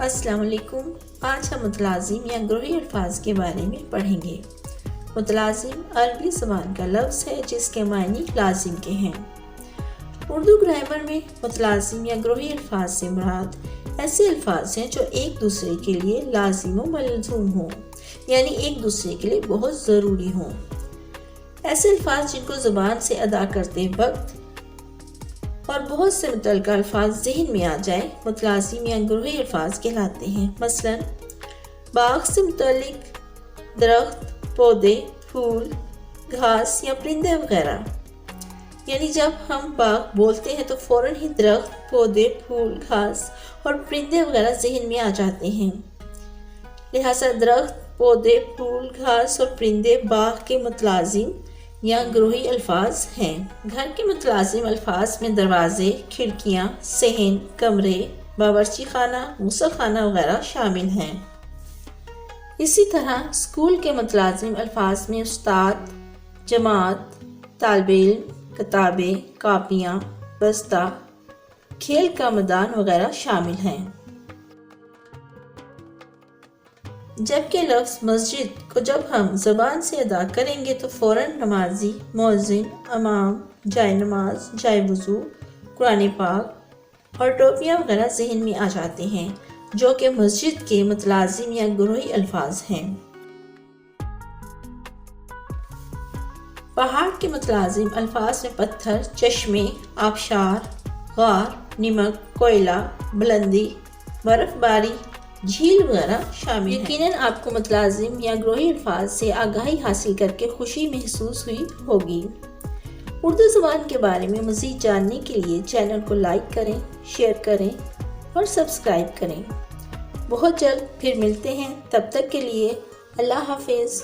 السلام علیکم۔ آج ہم متلازم یا گروہی الفاظ کے بارے میں پڑھیں گے۔ متلازم عربی زبان کا لفظ ہے جس کے معنی لازم کے ہیں۔ اردو گرامر میں متلازم یا گروہی الفاظ سے مراد ایسے الفاظ ہیں جو ایک دوسرے کے لیے لازم و ملزوم ہوں، یعنی ایک دوسرے کے لیے بہت ضروری ہوں۔ ایسے الفاظ جن کو زبان سے ادا کرتے وقت اور بہت سے متعلقہ الفاظ ذہن میں آ جائیں متلازم یا گروہی الفاظ کہلاتے ہیں۔ مثلا باغ سے متعلق درخت، پودے، پھول، گھاس یا پرندے وغیرہ، یعنی جب ہم باغ بولتے ہیں تو فوراً ہی درخت، پودے، پھول، گھاس اور پرندے وغیرہ ذہن میں آ جاتے ہیں۔ لہٰذا درخت، پودے، پھول، گھاس اور پرندے باغ کے متلازم یا گروہی الفاظ ہیں۔ گھر کے متلازم الفاظ میں دروازے، کھڑکیاں، صحن، کمرے، باورچی خانہ، غسل خانہ وغیرہ شامل ہیں۔ اسی طرح اسکول کے متلازم الفاظ میں استاد، جماعت، طالب علم، کتابیں، کاپیاں، بستہ، کھیل کا میدان وغیرہ شامل ہیں۔ جبکہ لفظ مسجد کو جب ہم زبان سے ادا کریں گے تو فوراً نمازی، مؤذن، امام، جائے نماز، جائے وضو، قرآن پاک اور ٹوپیاں وغیرہ ذہن میں آ جاتے ہیں، جو کہ مسجد کے متلازم یا گروہی الفاظ ہیں۔ پہاڑ کے متلازم الفاظ میں پتھر، چشمے، آبشار، غار، نمک، کوئلہ، بلندی، برف باری، جھیل وغیرہ شامل ہیں۔ یقیناً آپ کو متلازم یا گروہی الفاظ سے آگاہی حاصل کر کے خوشی محسوس ہوئی ہوگی۔ اردو زبان کے بارے میں مزید جاننے کے لیے چینل کو لائک کریں، شیئر کریں اور سبسکرائب کریں۔ بہت جلد پھر ملتے ہیں، تب تک کے لیے اللہ حافظ۔